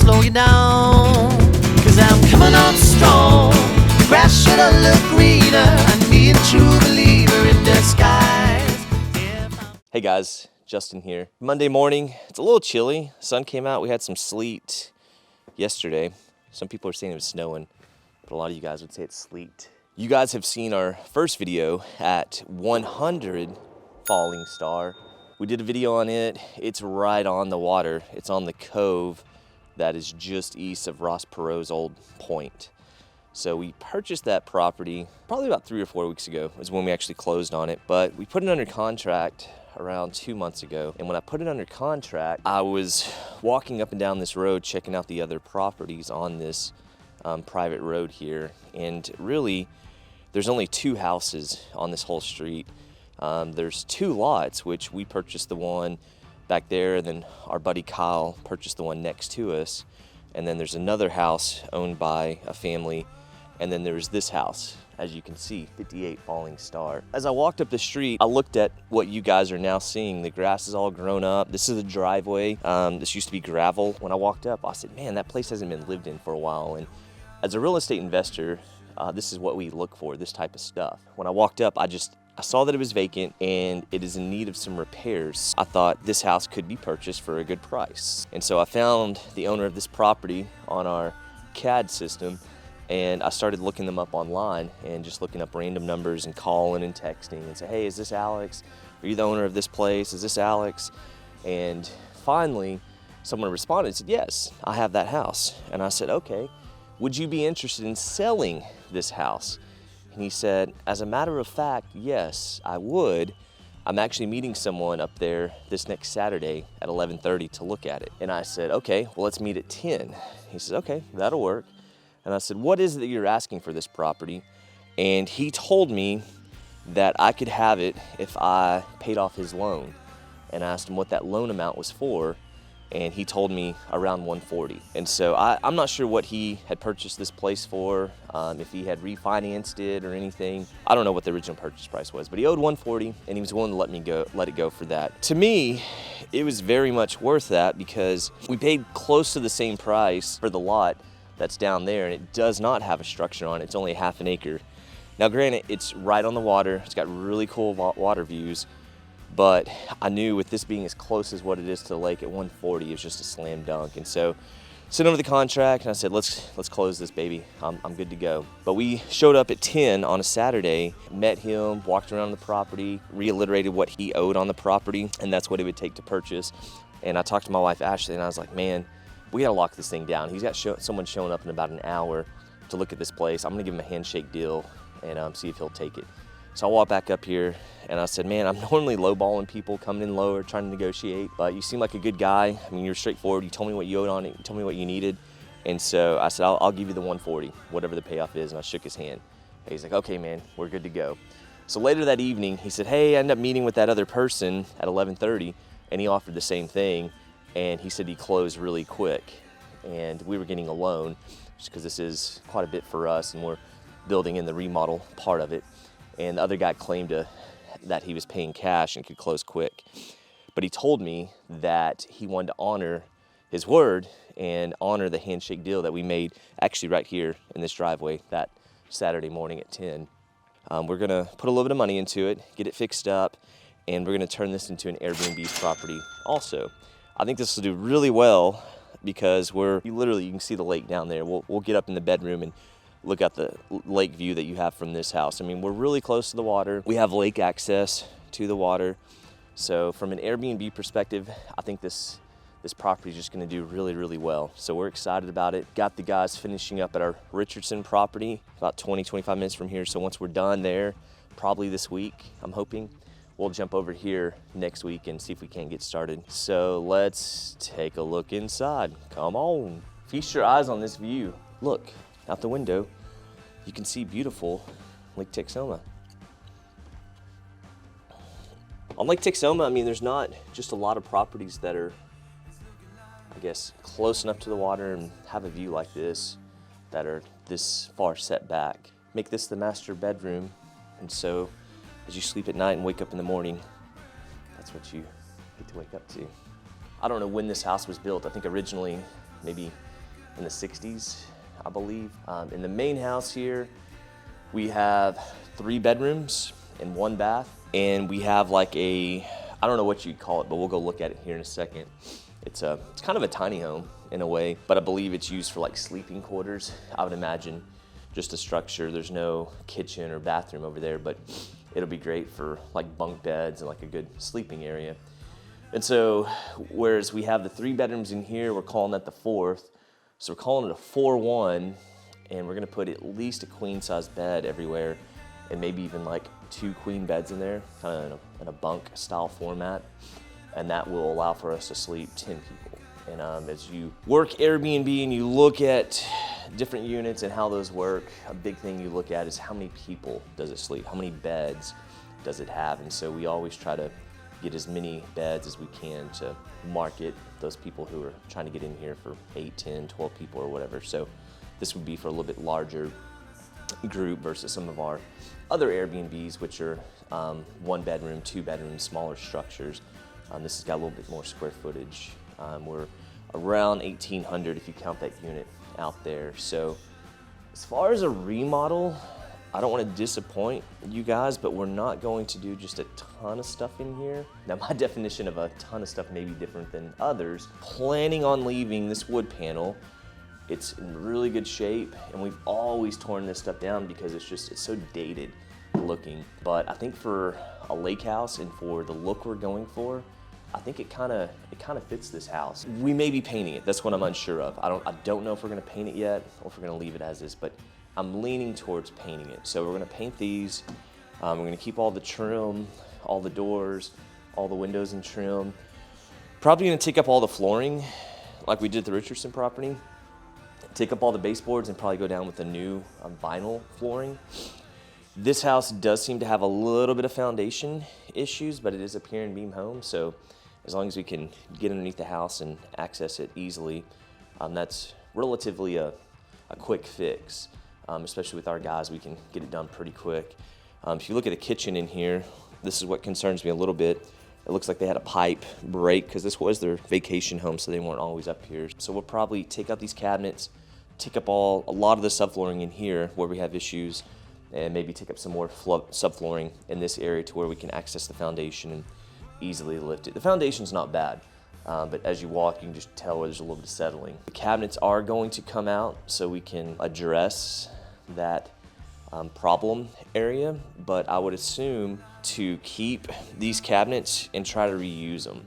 slow you down, 'cause I'm coming on strong. The grass should have looked greener, and me a true believer in disguise. Hey guys, Justin here. Monday morning, it's a little chilly. Sun came out, we had some sleet yesterday. Some people are saying it was snowing, but a lot of you guys would say it's sleet. You guys have seen our first video at 100 Falling Star. We did a video on it. It's right on the water. It's on the cove that is just east of Ross Perot's old point. So we purchased that property probably about 3 or 4 weeks ago is when we actually closed on it. But we put it under contract around 2 months ago. And when I put it under contract, I was walking up and down this road, checking out the other properties on this private road here. And really, there's only 2 houses on this whole street. There's 2 lots, which we purchased the one back there, and then our buddy Kyle purchased the one next to us. And then there's another house owned by a family. And then there's this house, as you can see, 58 Falling Star. As I walked up the street, I looked at what you guys are now seeing. The grass is all grown up. This is a driveway. This used to be gravel. When I walked up, I said, man, that place hasn't been lived in for a while. And as a real estate investor, this is what we look for, this type of stuff. When I walked up, I saw that it was vacant and it is in need of some repairs. I thought this house could be purchased for a good price. And so I found the owner of this property on our CAD system, and I started looking them up online and just looking up random numbers and calling and texting and say, hey, is this Alex? Are you the owner of this place? Is this Alex? And finally, someone responded and said, yes, I have that house. And I said, okay, would you be interested in selling this house? And he said, as a matter of fact, yes, I would. I'm actually meeting someone up there this next Saturday at 11:30 to look at it. And I said, okay, well, let's meet at 10. He says, okay, that'll work. And I said, what is it that you're asking for this property? And he told me that I could have it if I paid off his loan. And I asked him what that loan amount was for, and he told me around 140. And so I'm not sure what he had purchased this place for, if he had refinanced it or anything. I don't know what the original purchase price was, but he owed 140, and he was willing to let it go for that. To me, it was very much worth that because we paid close to the same price for the lot that's down there, and it does not have a structure on it. It's only half an acre. Now granted, it's right on the water. It's got really cool water views, but I knew with this being as close as what it is to the lake at 140, it was just a slam dunk. And so sent over the contract and I said, let's close this baby. I'm good to go. But we showed up at 10 on a Saturday, met him, walked around the property, reiterated what he owed on the property, and that's what it would take to purchase. And I talked to my wife, Ashley, and I was like, man, we gotta lock this thing down. He's got someone showing up in about an hour to look at this place. I'm gonna give him a handshake deal and see if he'll take it. So I walked back up here and I said, man, I'm normally lowballing people, coming in lower, trying to negotiate, but you seem like a good guy. I mean, you're straightforward. You told me what you owed on it. You told me what you needed. And so I said, I'll give you the 140, whatever the payoff is. And I shook his hand. And he's like, okay, man, we're good to go. So later that evening, he said, hey, I ended up meeting with that other person at 11:30 and he offered the same thing. And he said he closed really quick. And we were getting a loan just because this is quite a bit for us and we're building in the remodel part of it. And the other guy claimed that he was paying cash and could close quick. But he told me that he wanted to honor his word and honor the handshake deal that we made actually right here in this driveway that Saturday morning at 10. We're gonna put a little bit of money into it, get it fixed up, and we're gonna turn this into an Airbnb property also. I think this will do really well because you can see the lake down there. We'll get up in the bedroom and look at the lake view that you have from this house. I mean, we're really close to the water. We have lake access to the water. So from an Airbnb perspective, I think this property is just gonna do really, really well. So we're excited about it. Got the guys finishing up at our Richardson property, about 20, 25 minutes from here. So once we're done there, probably this week, I'm hoping, we'll jump over here next week and see if we can get started. So let's take a look inside. Come on. Feast your eyes on this view. Look, out the window, you can see beautiful Lake Texoma. On Lake Texoma, I mean, there's not just a lot of properties that are, I guess, close enough to the water and have a view like this that are this far set back. Make this the master bedroom, and so as you sleep at night and wake up in the morning, that's what you get to wake up to. I don't know when this house was built. I think originally maybe in the 60s, I believe. In the main house here, we have 3 bedrooms and 1 bath. And we have like I don't know what you'd call it, but we'll go look at it here in a second. It's kind of a tiny home in a way, but I believe it's used for like sleeping quarters. I would imagine just a structure. There's no kitchen or bathroom over there, but it'll be great for like bunk beds and like a good sleeping area. And so, whereas we have the 3 bedrooms in here, we're calling that the 4th. So we're calling it a 4-1, and we're gonna put at least a queen size bed everywhere, and maybe even like 2 queen beds in there, kind of in a bunk style format. And that will allow for us to sleep 10 people. And as you work Airbnb and you look at different units and how those work, a big thing you look at is how many people does it sleep? How many beds does it have? And so we always try to get as many beds as we can to market those people who are trying to get in here for 8, 10, 12 people or whatever. So this would be for a little bit larger group versus some of our other Airbnbs, which are 1 bedroom, 2 bedroom, smaller structures. This has got a little bit more square footage. We're around 1,800 if you count that unit out there. So as far as a remodel, I don't want to disappoint you guys, but we're not going to do just a ton of stuff in here. Now, my definition of a ton of stuff may be different than others. Planning on leaving this wood panel. It's in really good shape, and we've always torn this stuff down because it's so dated looking. But I think for a lake house and for the look we're going for, I think it kind of fits this house. We may be painting it. That's what I'm unsure of. I don't know if we're gonna paint it yet or if we're gonna leave it as is, but I'm leaning towards painting it. So we're gonna paint these. We're gonna keep all the trim, all the doors, all the windows in trim. Probably gonna take up all the flooring like we did the Richardson property. Take up all the baseboards and probably go down with the new vinyl flooring. This house does seem to have a little bit of foundation issues, but it is a pier and beam home, so as long as we can get underneath the house and access it easily, that's relatively a quick fix. Especially with our guys, we can get it done pretty quick. If you look at the kitchen in here, this is what concerns me a little bit. It looks like they had a pipe break because this was their vacation home, so they weren't always up here. So we'll probably take out these cabinets, take up a lot of the subflooring in here where we have issues, and maybe take up some more subflooring in this area to where we can access the foundation and easily lift it. The foundation's not bad, but as you walk, you can just tell where there's a little bit of settling. The cabinets are going to come out so we can address that problem area, but I would assume to keep these cabinets and try to reuse them.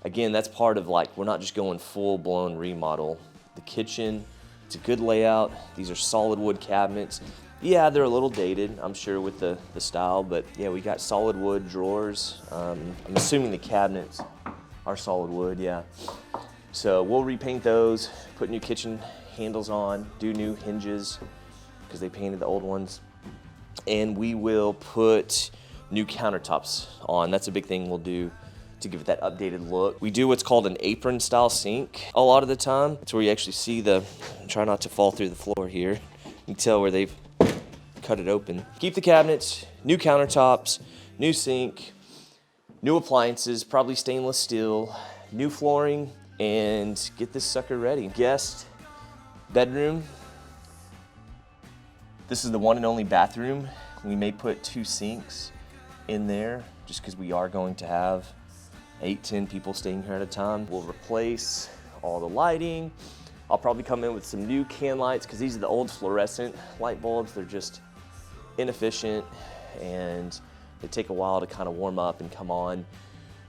Again, that's part of like, we're not just going full-blown remodel. The kitchen, it's a good layout. These are solid wood cabinets. Yeah, they're a little dated, I'm sure, with the style, but yeah, we got solid wood drawers. I'm assuming the cabinets are solid wood, yeah. So we'll repaint those, put new kitchen handles on, do new hinges, because they painted the old ones. And we will put new countertops on. That's a big thing we'll do to give it that updated look. We do what's called an apron style sink a lot of the time. It's where you actually see try not to fall through the floor here. You can tell where they've cut it open. Keep the cabinets, new countertops, new sink, new appliances, probably stainless steel, new flooring, and get this sucker ready. Guest bedroom. This is the one and only bathroom. We may put 2 sinks in there just because we are going to have 8, 10 people staying here at a time. We'll replace all the lighting. I'll probably come in with some new can lights because these are the old fluorescent light bulbs. They're just inefficient and they take a while to kind of warm up and come on.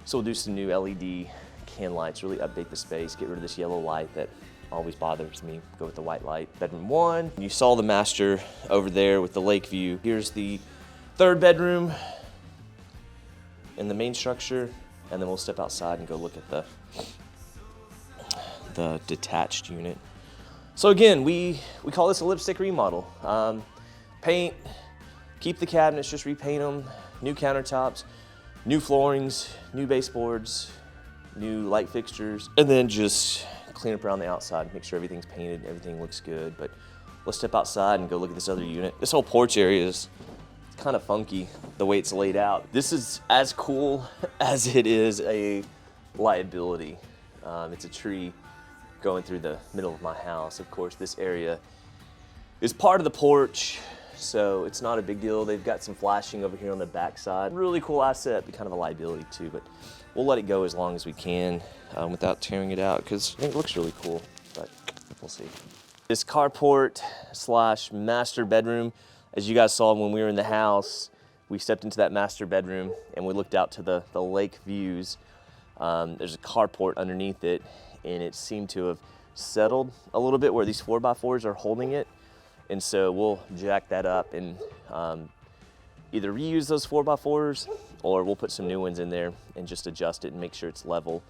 So we'll do some new LED can lights, really update the space, get rid of this yellow light that always bothers me. Go with the white light. Bedroom 1. You saw the master over there with the lake view. Here's the 3rd bedroom in the main structure, and then we'll step outside and go look at the detached unit. So again, we call this a lipstick remodel. Paint, keep the cabinets, just repaint them, new countertops, new floorings, new baseboards, new light fixtures, and then just clean up around the outside, make sure everything's painted, everything looks good. But let's step outside and go look at this other unit. This whole porch area is kind of funky the way it's laid out. This is as cool as it is a liability. It's a tree going through the middle of my house. Of course, this area is part of the porch, so it's not a big deal. They've got some flashing over here on the backside. Really cool asset, but kind of a liability too, but we'll let it go as long as we can without tearing it out, because I think it looks really cool, but we'll see. This carport slash master bedroom, as you guys saw when we were in the house, we stepped into that master bedroom and we looked out to the lake views. There's a carport underneath it, and it seemed to have settled a little bit where these 4x4s are holding it. And so we'll jack that up and either reuse those 4x4s or we'll put some new ones in there and just adjust it and make sure it's level.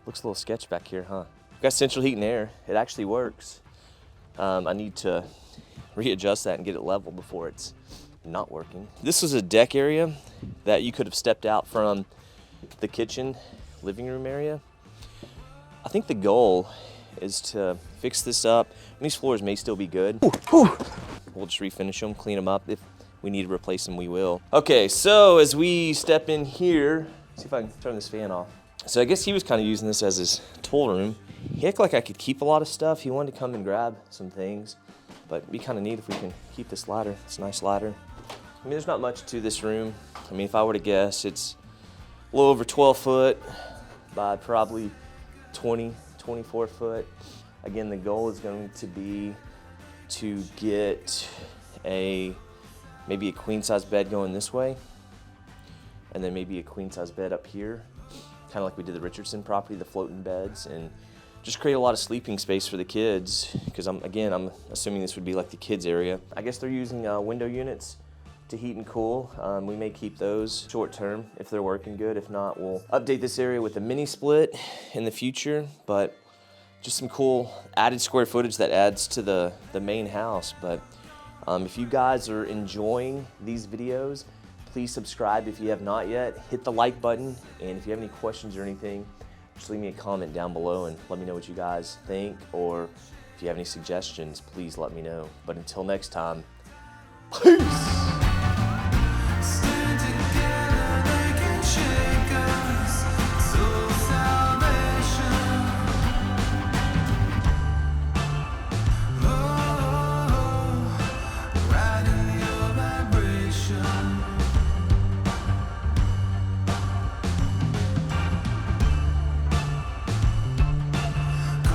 Looks a little sketch back here, huh? We've got central heat and air. It actually works. I need to readjust that and get it level before it's not working. This was a deck area that you could have stepped out from the kitchen, living room area. I think the goal is to fix this up. These floors may still be good. We'll just refinish them, clean them up. If we need to replace them, we will. Okay, so as we step in here, see if I can turn this fan off. So I guess he was kind of using this as his tool room. He acted like I could keep a lot of stuff. He wanted to come and grab some things, but it'd be kind of neat if we can keep this ladder. It's a nice ladder. I mean, there's not much to this room. I mean, if I were to guess, it's a little over 12 foot by probably 20, 24 foot. Again, the goal is going to be to get maybe a queen size bed going this way, and then maybe a queen size bed up here, kind of like we did the Richardson property, the floating beds, and just create a lot of sleeping space for the kids, because I'm assuming this would be like the kids area. I guess they're using window units to heat and cool. We may keep those short term if they're working good. If not, we'll update this area with a mini split in the future, but just some cool added square footage that adds to the main house. But if you guys are enjoying these videos, please subscribe if you have not yet. Hit the like button, and if you have any questions or anything, just leave me a comment down below and let me know what you guys think, or if you have any suggestions, please let me know. But until next time, peace!